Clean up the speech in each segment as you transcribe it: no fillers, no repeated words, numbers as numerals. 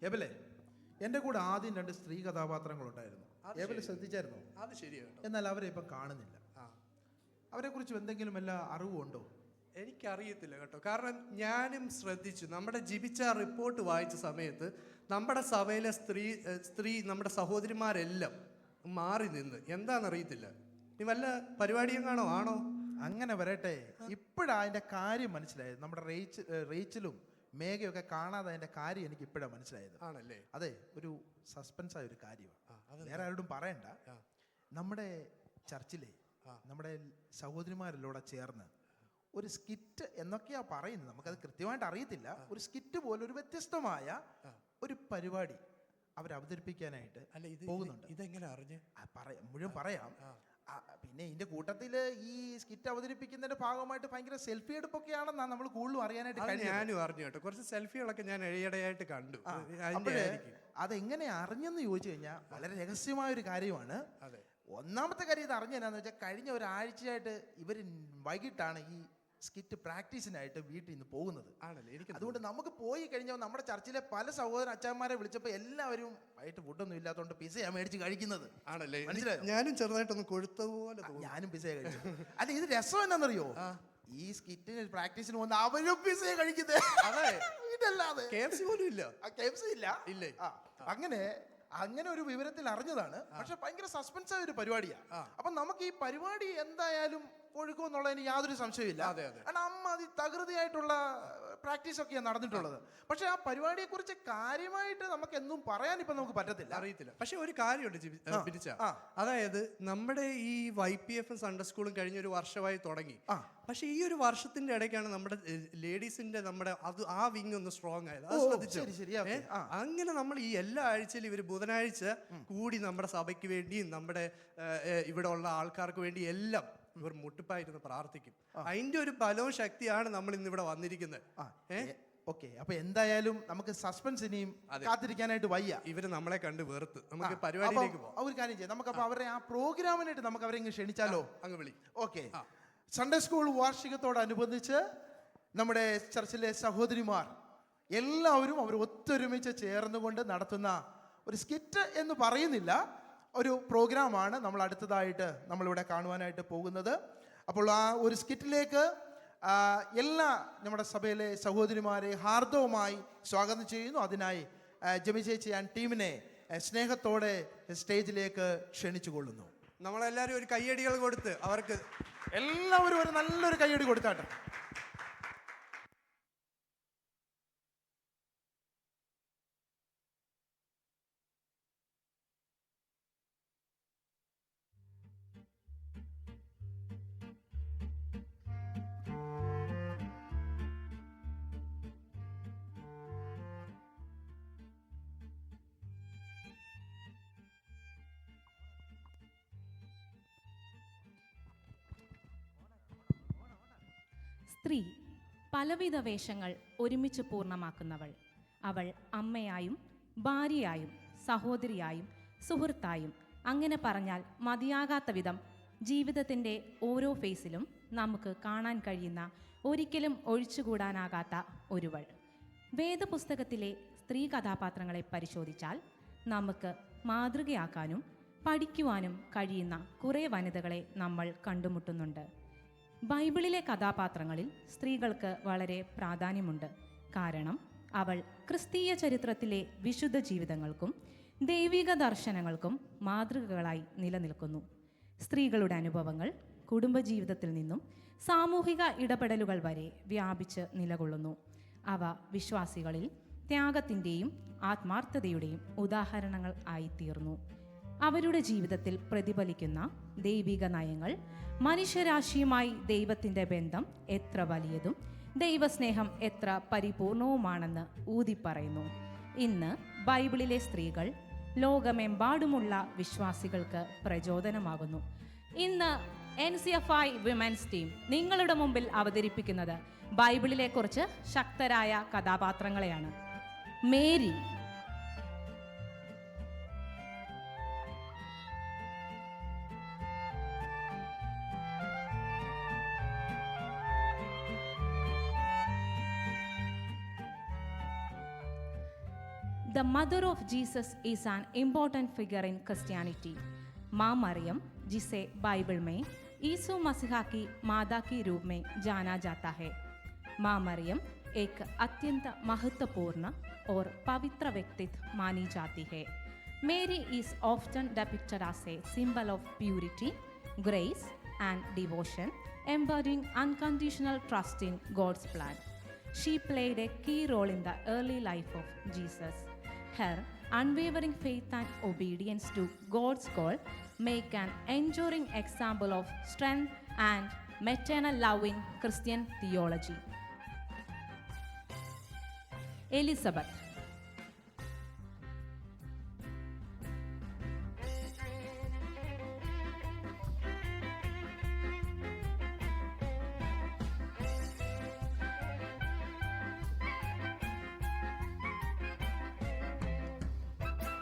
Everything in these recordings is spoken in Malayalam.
എബലെ, എൻ്റെ കൂടെ ആദ്യം 2 സ്ത്രീ കഥാപാത്രങ്ങളുണ്ടായിരുന്നു. എബലെ ശ്രദ്ധിച്ചായിരുന്നോ? അത് ശരിയാണ്. എന്നാൽ അവരെ ഇപ്പം കാണുന്നില്ല. അവരെ കുറിച്ച് എന്തെങ്കിലും വല്ല അറിവുണ്ടോ? എനിക്കറിയത്തില്ല കേട്ടോ. കാരണം ഞാനും ശ്രദ്ധിച്ചു. നമ്മുടെ ജിബിച്ച റിപ്പോർട്ട് വായിച്ച സമയത്ത് നമ്മുടെ സഭയിലെ സ്ത്രീ നമ്മുടെ സഹോദരിമാരെല്ലാം മാറി നിന്ന്. എന്താണെന്നറിയത്തില്ല. നീ വല്ല പരിപാടിയെങ്ങാണോ ആണോ? അങ്ങനെ വരട്ടെ. ഇപ്പോഴാ അതിൻ്റെ കാര്യം മനസ്സിലായത്. നമ്മുടെ റേച്ചിലും മേഘയൊക്കെ കാണാതെ അതിൻ്റെ കാര്യം എനിക്ക് ഇപ്പോഴാണ് മനസ്സിലായത്. ആണല്ലേ? അതെ, ഒരു സസ്പെൻസായ ഒരു കാര്യമാണ്. വേറെ ആരോടും പറയണ്ട. നമ്മുടെ ചർച്ചിലെ നമ്മുടെ സഹോദരിമാരിലൂടെ ചേർന്ന് ഒരു സ്കിറ്റ് എന്നൊക്കെയാ പറയുന്നത്, നമുക്കത് കൃത്യമായിട്ട് അറിയത്തില്ല. ഒരു സ്കിറ്റ് പോലെ ഒരു വ്യത്യസ്തമായ ഒരു പരിപാടി അവർ അവതരിപ്പിക്കാനായിട്ട് പോകുന്നുണ്ട്. ഇതെങ്ങനെ അറിഞ്ഞ്? മുഴുവൻ പറയാം. പിന്നെ ഇതിന്റെ കൂട്ടത്തിൽ ഈ സ്കിറ്റ് അവതരിപ്പിക്കുന്നതിന്റെ ഭാഗമായിട്ട് ഭയങ്കര സെൽഫി എടുപ്പൊക്കെയാണെന്നാണ് നമ്മൾ കൂടുതലും അറിയാനായിട്ട്. ഞാനും അറിഞ്ഞു കേട്ടോ. കുറച്ച് സെൽഫികളൊക്കെ ഞാൻ ഇടയായിട്ട് കണ്ടു. അതെങ്ങനെ അറിഞ്ഞെന്ന് ചോദിച്ചു കഴിഞ്ഞാൽ വളരെ രഹസ്യമായ ഒരു കാര്യമാണ്. ഒന്നാമത്തെ കാര്യം ഇത് അറിഞ്ഞെന്നാന്ന് വെച്ചാൽ കഴിഞ്ഞ ഒരാഴ്ചയായിട്ട് ഇവർ വൈകിട്ടാണ് ഈ സ്കിറ്റ് പ്രാക്ടീസിനായിട്ട് വീട്ടിൽ നിന്ന് പോകുന്നത്. അതുകൊണ്ട് നമുക്ക് പോയി കഴിഞ്ഞാൽ നമ്മുടെ ചർച്ചിലെ പല സഹോദരൻ അച്ഛന്മാരെ വിളിച്ചപ്പോൾ എല്ലാവരും വൈകിട്ട് ഫുഡൊന്നും ഇല്ലാത്തതുകൊണ്ട് പിസയാണ് മേടിച്ച് കഴിക്കുന്നത്. ആണല്ലേ? മനസ്സിലായോ? ഞാനും ചെറുതായിട്ടൊന്ന് കൊഴുത്തതുപോലെ ഞാനും പിസയെ കഴിച്ചു. അല്ല, ഇത് രസം എന്നാന്നറിയോ? ഈ സ്കിറ്റിന് പ്രാക്ടീസിന് വന്ന് അവരും പിസയെ കഴിക്കുന്നത്. അതെ, ഇതല്ലാതെ KFC പോലും ഇല്ല. KFC ഇല്ല. അങ്ങനെ ഒരു വിവരത്തിൽ അറിഞ്ഞതാണ്. പക്ഷെ ഭയങ്കര സസ്പെൻസായ ഒരു പരിപാടിയാണ്. അപ്പൊ നമുക്ക് ഈ പരിപാടി എന്തായാലും ഒഴുക്കുമെന്നുള്ളതിന് യാതൊരു സംശയമില്ല. കാരണം അമ്മ തകൃതിയായിട്ടുള്ള പ്രാക്ടീസ് ഒക്കെയാണ് നടന്നിട്ടുള്ളത്. പക്ഷെ ആ പരിപാടിയെ കുറിച്ച് കാര്യമായിട്ട് നമുക്ക് എന്നും പറയാൻ ഇപ്പൊ നമുക്ക് അറിയത്തില്ല. പക്ഷെ ഒരു കാര്യമുണ്ട്, അതായത് നമ്മുടെ ഈ YPF സൺഡേ സ്കൂളും കഴിഞ്ഞ ഒരു വർഷമായി തുടങ്ങി. പക്ഷെ ഈ ഒരു വർഷത്തിന്റെ ഇടയ്ക്കാണ് നമ്മുടെ ലേഡീസിന്റെ ആ വിങ് ഒന്ന് സ്ട്രോങ് ആയത്. അത് ശ്രദ്ധിച്ചു? അങ്ങനെ നമ്മൾ ഈ എല്ലാ ആഴ്ചയിലും ഇവര് ബുധനാഴ്ച കൂടി നമ്മുടെ സഭയ്ക്ക് വേണ്ടിയും നമ്മുടെ ഇവിടെ ഉള്ള ആൾക്കാർക്ക് വേണ്ടി എല്ലാം ഇവർ മുട്ടിപ്പായിരുന്നു പ്രാർത്ഥിക്കും. അതിന്റെ ഒരു ബലവും ശക്തിയാണ് നമ്മൾ ഇന്ന് ഇവിടെ വന്നിരിക്കുന്നത്. ഓക്കെ, അപ്പൊ എന്തായാലും നമുക്ക് സസ്പെൻസ് ഇനിയും കാത്തിരിക്കാനായിട്ട് വയ്യ. ഇവര് നമ്മളെ കണ്ട് വെറുത്ത് നമുക്ക് പരിപാടിയിലേക്ക് പോകാം. ഒരു കാര്യം ചെയ്യാം, നമുക്ക് അപ്പൊ അവരെ ആ പ്രോഗ്രാമിനായിട്ട് നമുക്ക് അവരെ ക്ഷണിച്ചാലോ? അങ്ങ് വിളി. ഓക്കെ, സൺഡേ സ്കൂൾ വാർഷികത്തോടനുബന്ധിച്ച് നമ്മുടെ ചർച്ചിലെ സഹോദരിമാർ എല്ലാവരും അവർ ഒത്തൊരുമിച്ച് ചേർന്നുകൊണ്ട് നടത്തുന്ന ഒരു സ്കിറ്റ് എന്ന് പറയുന്നില്ല, ഒരു പ്രോഗ്രാമാണ് നമ്മൾ അടുത്തതായിട്ട് നമ്മളിവിടെ കാണുവാനായിട്ട് പോകുന്നത്. അപ്പോൾ ആ ഒരു സ്കിറ്റിലേക്ക് എല്ലാ നമ്മുടെ സഭയിലെ സഹോദരിമാരെ ഹാർദവുമായി സ്വാഗതം ചെയ്യുന്നു. അതിനായി ജെമി ചേച്ചി ആൻഡ് ടീമിനെ സ്നേഹത്തോടെ സ്റ്റേജിലേക്ക് ക്ഷണിച്ചു കൊള്ളുന്നു. നമ്മളെല്ലാവരും ഒരു കയ്യടികൾ കൊടുത്ത് അവർക്ക് എല്ലാവരും ഒരു നല്ലൊരു കയ്യടി കൊടുത്താട്ടെ. സ്ത്രീ പലവിധ വേഷങ്ങൾ ഒരുമിച്ച് പൂർണ്ണമാക്കുന്നവൾ. അവൾ അമ്മയായും ഭാര്യയായും സഹോദരിയായും സുഹൃത്തായും, അങ്ങനെ പറഞ്ഞാൽ മതിയാകാത്ത വിധം ജീവിതത്തിൻ്റെ ഓരോ ഫേസിലും നമുക്ക് കാണാൻ കഴിയുന്ന, ഒരിക്കലും ഒഴിച്ചുകൂടാനാകാത്ത ഒരുവൾ. വേദപുസ്തകത്തിലെ സ്ത്രീ കഥാപാത്രങ്ങളെ പരിശോധിച്ചാൽ നമുക്ക് മാതൃകയാക്കാനും പഠിക്കുവാനും കഴിയുന്ന കുറേ വനിതകളെ നമ്മൾ കണ്ടുമുട്ടുന്നുണ്ട്. ബൈബിളിലെ കഥാപാത്രങ്ങളിൽ സ്ത്രീകൾക്ക് വളരെ പ്രാധാന്യമുണ്ട്. കാരണം അവൾ ക്രിസ്തീയ ചരിത്രത്തിലെ വിശുദ്ധ ജീവിതങ്ങൾക്കും ദൈവിക ദർശനങ്ങൾക്കും മാതൃകകളായി നിലനിൽക്കുന്നു. സ്ത്രീകളുടെ അനുഭവങ്ങൾ കുടുംബജീവിതത്തിൽ നിന്നും സാമൂഹിക ഇടപെടലുകൾ വരെ വ്യാപിച്ച് നിലകൊള്ളുന്നു. അവ വിശ്വാസികളിൽ ത്യാഗത്തിൻ്റെയും ആത്മാർത്ഥതയുടെയും ഉദാഹരണങ്ങൾ ആയിത്തീർന്നു. അവരുടെ ജീവിതത്തിൽ പ്രതിഫലിക്കുന്ന ദൈവിക നയങ്ങൾ മനുഷ്യരാശിയുമായി ദൈവത്തിൻ്റെ ബന്ധം എത്ര വലിയതും ദൈവസ്നേഹം എത്ര പരിപൂർണവുമാണെന്ന് ഊതിപ്പറയുന്നു. ഇന്ന് ബൈബിളിലെ സ്ത്രീകൾ ലോകമെമ്പാടുമുള്ള വിശ്വാസികൾക്ക് പ്രചോദനമാകുന്നു. ഇന്ന് NCFI വിമൻസ് ടീം നിങ്ങളുടെ മുമ്പിൽ അവതരിപ്പിക്കുന്നത് ബൈബിളിലെ കുറച്ച് ശക്തരായ കഥാപാത്രങ്ങളെയാണ്. Mary, The mother of Jesus is an important figure in Christianity. माँ मरियम, जिसे बाइबल में यीशु मसीह की माता के रूप में जाना जाता है। माँ मरियम एक अत्यंत महत्वपूर्ण और पवित्र व्यक्तित्व मानी जाती है। Mary is often depicted as a symbol of purity, grace, and devotion, embodying unconditional trust in God's plan. She played a key role in the early life of Jesus. Her unwavering faith and obedience to God's call make an enduring example of strength and maternal love in Christian theology. Elizabeth.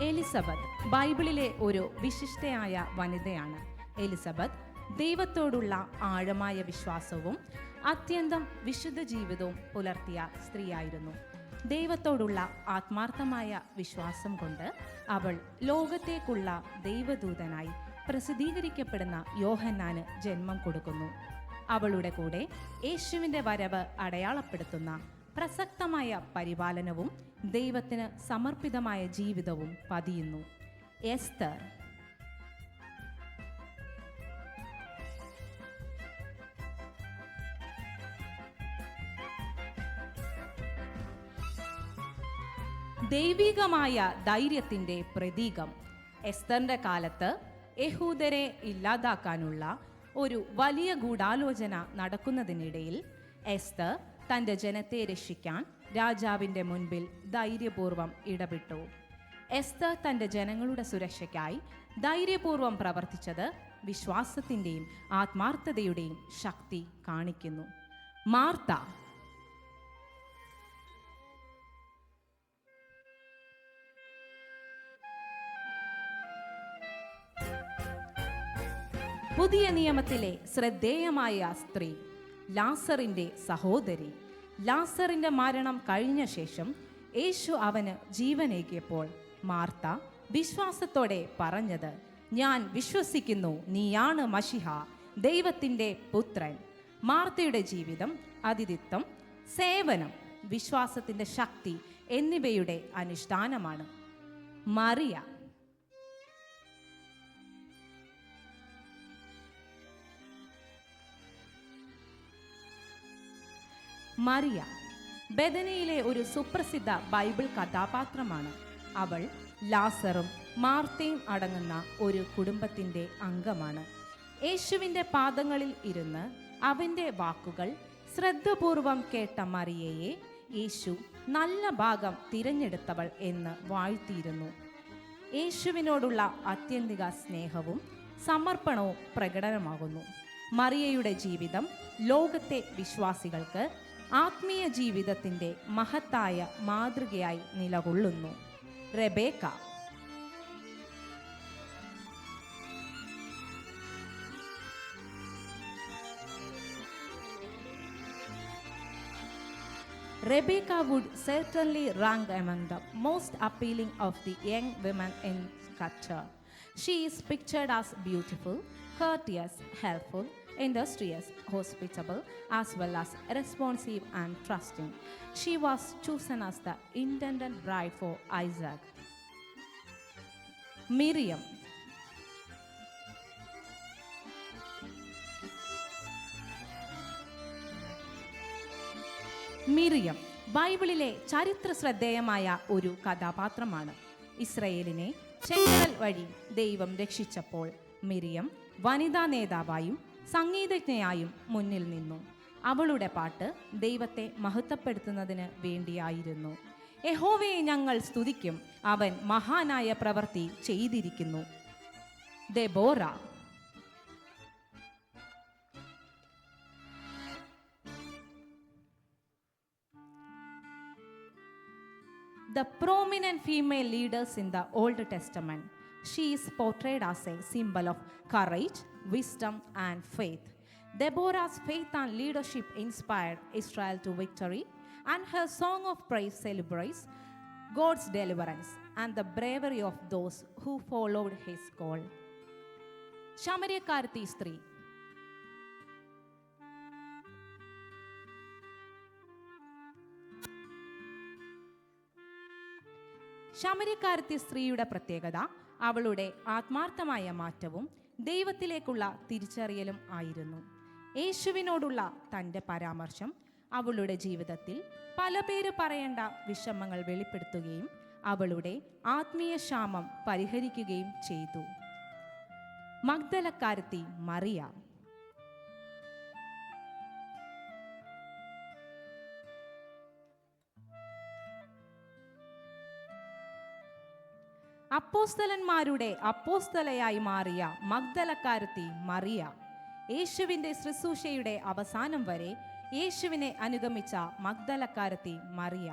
Elizabeth ബൈബിളിലെ ഒരു വിശിഷ്ടയായ വനിതയാണ്. എലിസബത്ത് ദൈവത്തോടുള്ള ആഴമായ വിശ്വാസവും അത്യന്തം വിശുദ്ധ ജീവിതവും പുലർത്തിയ സ്ത്രീയായിരുന്നു. ദൈവത്തോടുള്ള ആത്മാർത്ഥമായ വിശ്വാസം കൊണ്ട് അവൾ ലോകത്തേക്കുള്ള ദൈവദൂതനായി പ്രസിദ്ധീകരിക്കപ്പെടുന്ന യോഹന്നാന് ജന്മം കൊടുക്കുന്നു. അവളുടെ കൂടെ യേശുവിൻ്റെ വരവ് അടയാളപ്പെടുത്തുന്ന പ്രസക്തമായ പരിപാലനവും ദൈവത്തിന് സമർപ്പിതമായ ജീവിതവും പതിയുന്നു. എസ്തർ. ദൈവികമായ ധൈര്യത്തിൻ്റെ പ്രതീകം. എസ്തറിൻ്റെ കാലത്ത് യഹൂദരെ ഇല്ലാതാക്കാനുള്ള ഒരു വലിയ ഗൂഢാലോചന നടക്കുന്നതിനിടയിൽ എസ്തർ തൻ്റെ ജനത്തെ രക്ഷിക്കാൻ രാജാവിൻ്റെ മുൻപിൽ ധൈര്യപൂർവ്വം ഇടപെട്ടു. എസ്തർ തൻ്റെ ജനങ്ങളുടെ സുരക്ഷയ്ക്കായി ധൈര്യപൂർവ്വം പ്രവർത്തിച്ചത് വിശ്വാസത്തിൻ്റെയും ആത്മാർത്ഥതയുടെയും ശക്തി കാണിക്കുന്നു. മാർത്ത. പുതിയ നിയമത്തിലെ ശ്രദ്ധേയമായ സ്ത്രീ, ലാസറിൻ്റെ സഹോദരി. ലാസറിൻ്റെ മരണം കഴിഞ്ഞ ശേഷം യേശു അവന് ജീവനേകിയപ്പോൾ മാർത്ത വിശ്വാസത്തോടെ പറഞ്ഞത്, ഞാൻ വിശ്വസിക്കുന്നു നീയാണ് മശിഹ, ദൈവത്തിൻ്റെ പുത്രൻ. മാർത്തയുടെ ജീവിതം അതിഥിത്വം, സേവനം, വിശ്വാസത്തിൻ്റെ ശക്തി എന്നിവയുടെ അനുഷ്ഠാനമാണ്. മറിയ. മറിയ ബെഥനിയിലെ ഒരു സുപ്രസിദ്ധ ബൈബിൾ കഥാപാത്രമാണ്. അവൾ ലാസറും മാർത്തയും അടങ്ങുന്ന ഒരു കുടുംബത്തിൻ്റെ അംഗമാണ്. യേശുവിൻ്റെ പാദങ്ങളിൽ ഇരുന്ന് അവൻ്റെ വാക്കുകൾ ശ്രദ്ധാപൂർവം കേട്ട മറിയയെ യേശു നല്ല ഭാഗം തിരഞ്ഞെടുത്തവൾ എന്ന് വാഴ്ത്തിയിരുന്നു. യേശുവിനോടുള്ള ആത്യന്തിക സ്നേഹവും സമർപ്പണവും പ്രകടനമാകുന്നു. മറിയയുടെ ജീവിതം ലോകത്തെ വിശ്വാസികൾക്ക് ആത്മീയ ജീവിതത്തിൻ്റെ മഹത്തായ മാതൃകയായി നിലകൊള്ളുന്നു. Rebecca. Rebecca would certainly rank among the most appealing of the young women in Scripture. She is pictured as beautiful, courteous, helpful, industrious, hospitable, as well as responsive and trusting. She was chosen as the intended bride for Isaac. Miriam. Miriam ബൈബിളിലെ ചരിത്ര ശ്രദ്ധേയമായ ഒരു കഥാപാത്രമാണ്. ഇസ്രയേലിനെ ചെങ്കടൽ വഴി ദൈവം രക്ഷിച്ചപ്പോൾ മിറിയം വനിതാ നേതാവായും സംഗീതജ്ഞയായും മുന്നിൽ നിന്നു. അവളുടെ പാട്ട് ദൈവത്തെ മഹത്വപ്പെടുത്തുന്നതിന് വേണ്ടിയായിരുന്നു. യഹോവയെ ഞങ്ങൾ സ്തുതിക്കും, അവൻ മഹാനായ പ്രവൃത്തി ചെയ്തിരിക്കുന്നു. Deborah. The prominent female leaders in the Old Testament. She is portrayed as a symbol of courage, wisdom, and faith. Deborah's faith and leadership inspired Israel to victory, and her song of praise celebrates God's deliverance and the bravery of those who followed his call. ശമര്യക്കാരത്തി സ്ത്രീ. ശമര്യക്കാരത്തി സ്ത്രീയുടെ പ്രത്യേകത അവളുടെ ആത്മാർത്ഥമായ മാറ്റവും ദൈവത്തിലേക്കുള്ള തിരിച്ചറിയലും ആയിരുന്നു. യേശുവിനോടുള്ള തൻ്റെ പരാമർശം അവളുടെ ജീവിതത്തിൽ പല പേര് പറയേണ്ട വിഷമങ്ങൾ വെളിപ്പെടുത്തുകയും അവളുടെ ആത്മീയ ക്ഷാമം പരിഹരിക്കുകയും ചെയ്തു. മഗ്ദലക്കാരത്തി മറിയ. അപ്പോസ്തലന്മാരുടെ അപ്പോസ്തലയായി മാറിയ മഗ്ദലക്കാരത്തി മറിയ യേശുവിൻ്റെ ശുശ്രൂഷയുടെ അവസാനം വരെ യേശുവിനെ അനുഗമിച്ച മഗ്ദലക്കാരത്തി മറിയ.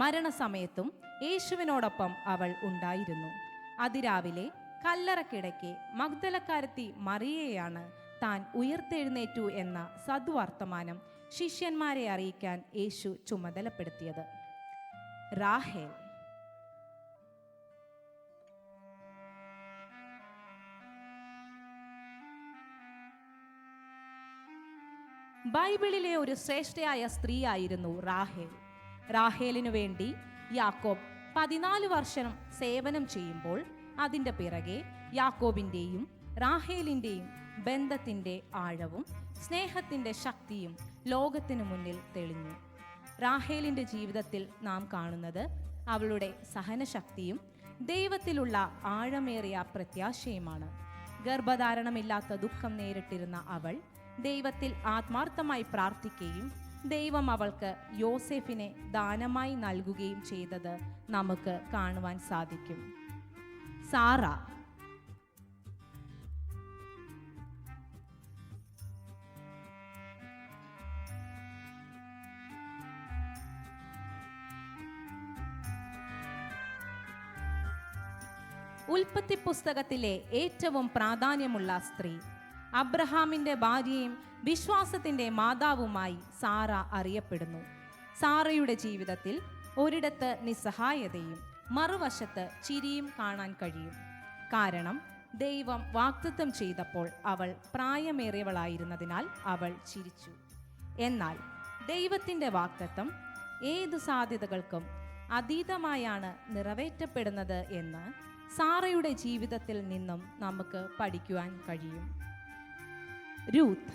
മരണസമയത്തും യേശുവിനോടൊപ്പം അവൾ ഉണ്ടായിരുന്നു. അതിരാവിലെ കല്ലറക്കിടയ്ക്ക് മഗ്ദലക്കാരത്തി മറിയയാണ് താൻ ഉയർത്തെഴുന്നേറ്റു എന്ന സദ്വർത്തമാനം ശിഷ്യന്മാരെ അറിയിക്കാൻ യേശു ചുമതലപ്പെടുത്തിയത്. റാഹേൽ. ബൈബിളിലെ ഒരു ശ്രേഷ്ഠയായ സ്ത്രീയായിരുന്നു റാഹേൽ. റാഹേലിനു വേണ്ടി യാക്കോബ് 14 വർഷം സേവനം ചെയ്യുമ്പോൾ അതിൻ്റെ പിറകെ യാക്കോബിൻ്റെയും റാഹേലിൻ്റെയും ബന്ധത്തിൻ്റെ ആഴവും സ്നേഹത്തിൻ്റെ ശക്തിയും ലോകത്തിനു മുന്നിൽ തെളിഞ്ഞു. റാഹേലിൻ്റെ ജീവിതത്തിൽ നാം കാണുന്നത് അവളുടെ സഹനശക്തിയും ദൈവത്തിലുള്ള ആഴമേറിയ പ്രത്യാശയുമാണ്. ഗർഭധാരണമില്ലാത്ത ദുഃഖം നേരിട്ടിരുന്ന അവൾ ദൈവത്തിൽ ആത്മാർത്ഥമായി പ്രാർത്ഥിക്കുകയും ദൈവം അവൾക്ക് യോസേഫിനെ ദാനമായി നൽകുകയും ചെയ്തത് നമുക്ക് കാണുവാൻ സാധിക്കും. സാറ. ഉൽപ്പത്തി പുസ്തകത്തിലെ ഏറ്റവും പ്രാധാന്യമുള്ള സ്ത്രീ. അബ്രഹാമിൻ്റെ ഭാര്യയും വിശ്വാസത്തിൻ്റെ മാതാവുമായി സാറ അറിയപ്പെടുന്നു. സാറയുടെ ജീവിതത്തിൽ ഒരിടത്ത് നിസ്സഹായതയും മറുവശത്ത് ചിരിയും കാണാൻ കഴിയും. കാരണം ദൈവം വാഗ്ദത്തം ചെയ്തപ്പോൾ അവൾ പ്രായമേറിയവളായിരുന്നതിനാൽ അവൾ ചിരിച്ചു. എന്നാൽ ദൈവത്തിൻ്റെ വാഗ്ദത്തം ഏതു സാധ്യതകൾക്കും അതീതമായാണ് നിറവേറ്റപ്പെടുന്നത് എന്ന് സാറയുടെ ജീവിതത്തിൽ നിന്നും നമുക്ക് പഠിക്കുവാൻ കഴിയും. രൂത്ത്.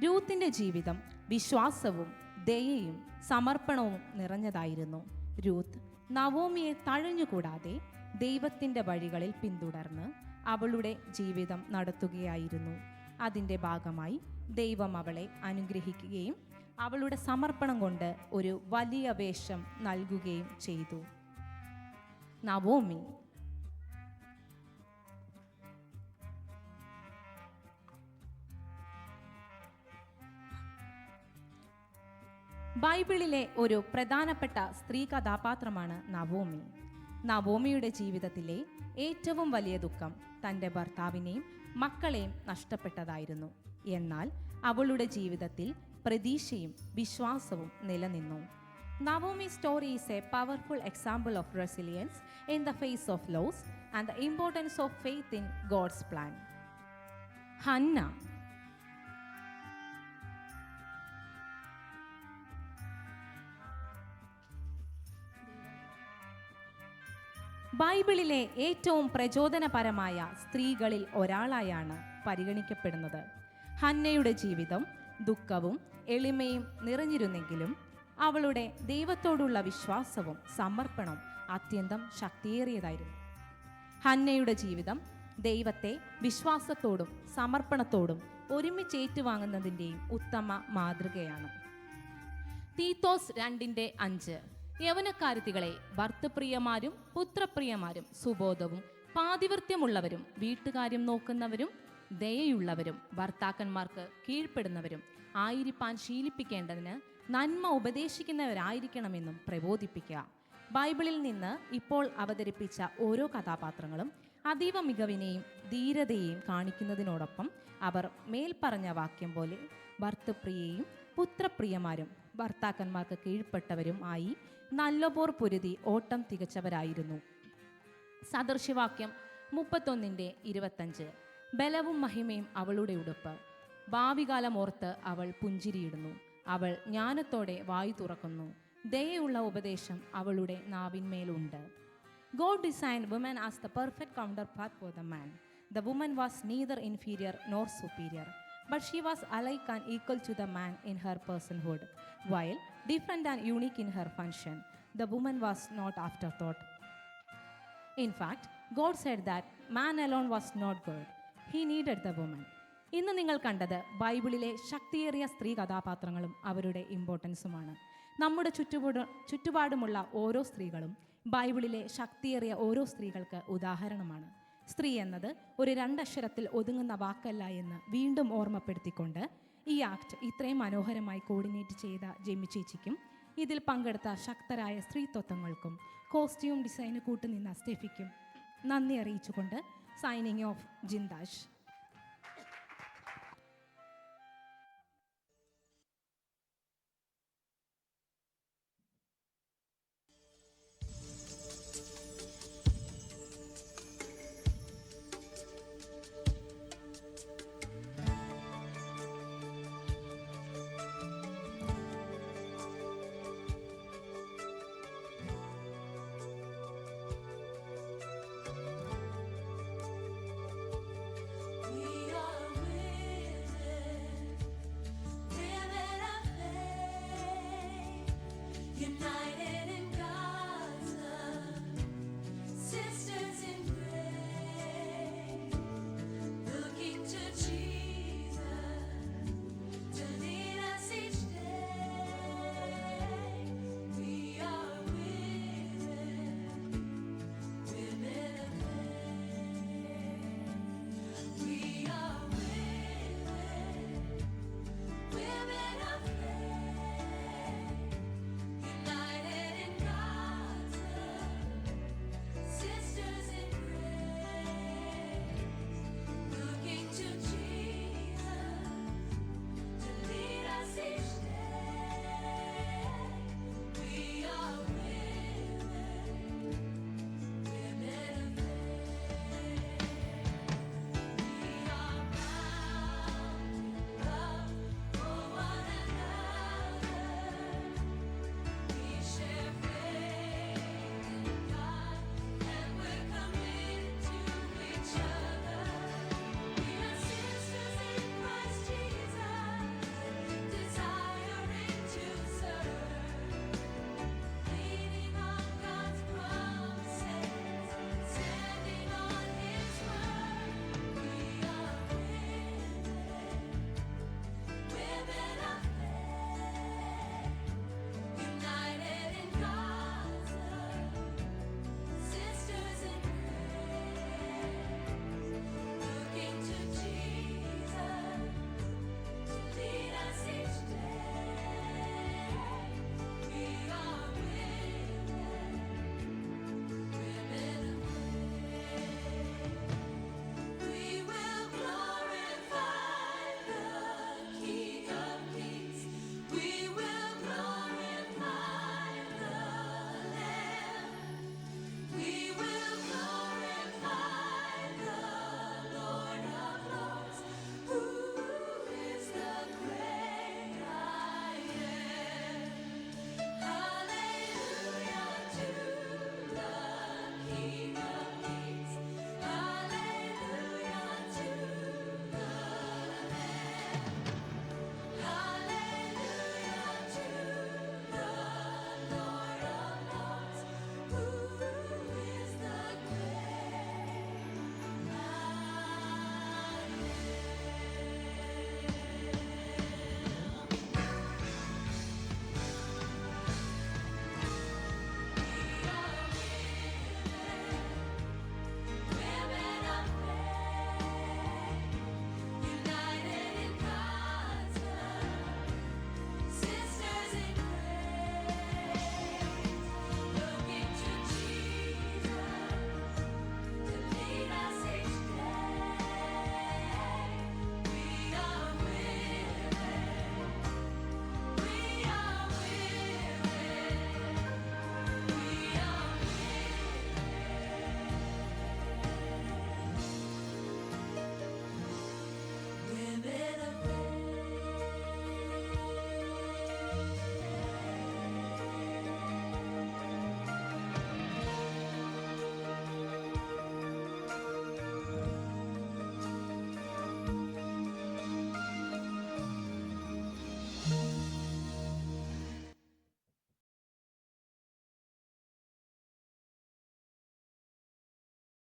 രൂത്തിന്റെ ജീവിതം വിശ്വാസവും ദയയും സമർപ്പണവും നിറഞ്ഞതായിരുന്നു. രൂത്ത് നവോമിയെ തഴഞ്ഞുകൂടാതെ ദൈവത്തിൻ്റെ വഴികളിൽ പിന്തുടർന്ന് അവളുടെ ജീവിതം നടത്തുകയായിരുന്നു. അതിൻ്റെ ഭാഗമായി ദൈവം അവളെ അനുഗ്രഹിക്കുകയും അവളുടെ സമർപ്പണം കൊണ്ട് ഒരു വലിയ വേഷം നൽകുകയും ചെയ്തു. നവോമി. ബൈബിളിലെ ഒരു പ്രധാനപ്പെട്ട സ്ത്രീ കഥാപാത്രമാണ് നവോമി. നവോമിയുടെ ജീവിതത്തിലെ ഏറ്റവും വലിയ ദുഃഖം തൻ്റെ ഭർത്താവിനെയും മക്കളെയും നഷ്ടപ്പെട്ടതായിരുന്നു. എന്നാൽ അവളുടെ ജീവിതത്തിൽ പ്രതീക്ഷയും വിശ്വാസവും നിലനിന്നു. Naomi's story is a powerful example of resilience in the face of loss and the importance of faith in God's plan. Hannah. ബൈബിളിലെ ഏറ്റവും പ്രചോദനപരമായ സ്ത്രീകളിൽ ഒരാളായാണ് പരിഗണിക്കപ്പെടുന്നത്. ഹന്നയുടെ ജീവിതം ദുഃഖവും എളിമയും നിറഞ്ഞിരുന്നെങ്കിലും അവളുടെ ദൈവത്തോടുള്ള വിശ്വാസവും സമർപ്പണവും അത്യന്തം ശക്തിയേറിയതായിരുന്നു. ഹന്നയുടെ ജീവിതം ദൈവത്തെ വിശ്വാസത്തോടും സമർപ്പണത്തോടും ഒരുമിച്ചേറ്റുവാങ്ങുന്നതിൻ്റെയും ഉത്തമ മാതൃകയാണ്. തീത്തോസ് 2:5 യൗവനക്കാരത്തികളെ ഭർത്തൃപ്രിയമാരും പുത്രപ്രിയമാരും സുബോധവും പാതിവൃത്യമുള്ളവരും വീട്ടുകാര്യം നോക്കുന്നവരും ദയയുള്ളവരും ഭർത്താക്കന്മാർക്ക് കീഴ്പ്പെടുന്നവരും ആയിരിക്കാൻ ശീലിപ്പിക്കേണ്ടതിന് നന്മ ഉപദേശിക്കുന്നവരായിരിക്കണമെന്നും പ്രബോധിപ്പിക്കുക. ബൈബിളിൽ നിന്ന് ഇപ്പോൾ അവതരിപ്പിച്ച ഓരോ കഥാപാത്രങ്ങളും അതീവ മികവിനെയും ധീരതയെയും കാണിക്കുന്നതിനോടൊപ്പം അവർ മേൽപ്പറഞ്ഞ വാക്യം പോലെ ഭർത്തൃപ്രിയയും പുത്രപ്രിയമാരും ഭർത്താക്കന്മാർക്ക് കീഴ്പ്പെട്ടവരും ആയി നല്ലപോർ പൊരുതി ഓട്ടം തികച്ചവരായിരുന്നു. സദൃശവാക്യം 31:25. ബലവും മഹിമയും അവളുടെ ഉടുപ്പ്, ഭാവികാലം ഓർത്ത് അവൾ പുഞ്ചിരിയിടുന്നു. അവൾ ജ്ഞാനത്തോടെ വായു തുറക്കുന്നു, ദയയുള്ള ഉപദേശം അവളുടെ നാവിന്മേലുണ്ട്. God designed woman as the perfect counterpart for the man. The woman was neither inferior nor superior, but she was alike and equal to the man in her personhood, while different and unique in her function. The woman was not afterthought. In fact, God said that man alone was not good. He needed the woman. ഇന്ന് നിങ്ങൾ കണ്ടത് ബൈബിളിലെ ശക്തിയേറിയ സ്ത്രീ കഥാപാത്രങ്ങളും അവരുടെ ഇമ്പോർട്ടൻസുമാണ്. നമ്മുടെ ചുറ്റുപാടുമുള്ള ഓരോ സ്ത്രീകളും ബൈബിളിലെ ശക്തിയേറിയ ഓരോ സ്ത്രീകൾക്ക് ഉദാഹരണമാണ്. സ്ത്രീ എന്നത് ഒരു 2 അക്ഷരത്തിൽ ഒതുങ്ങുന്ന വാക്കല്ല എന്ന് വീണ്ടും ഓർമ്മപ്പെടുത്തിക്കൊണ്ട് ഈ ആക്ട് ഇത്രയും മനോഹരമായി കോർഡിനേറ്റ് ചെയ്ത ജെമി ചേച്ചിക്കും ഇതിൽ പങ്കെടുത്ത ശക്തരായ സ്ത്രീത്വങ്ങൾക്കും കോസ്റ്റ്യൂം ഡിസൈന് കൂട്ടുനിന്ന സ്റ്റെഫിക്കും നന്ദി അറിയിച്ചുകൊണ്ട് സൈനിങ് ഓഫ് ജിന്ദാഷ്.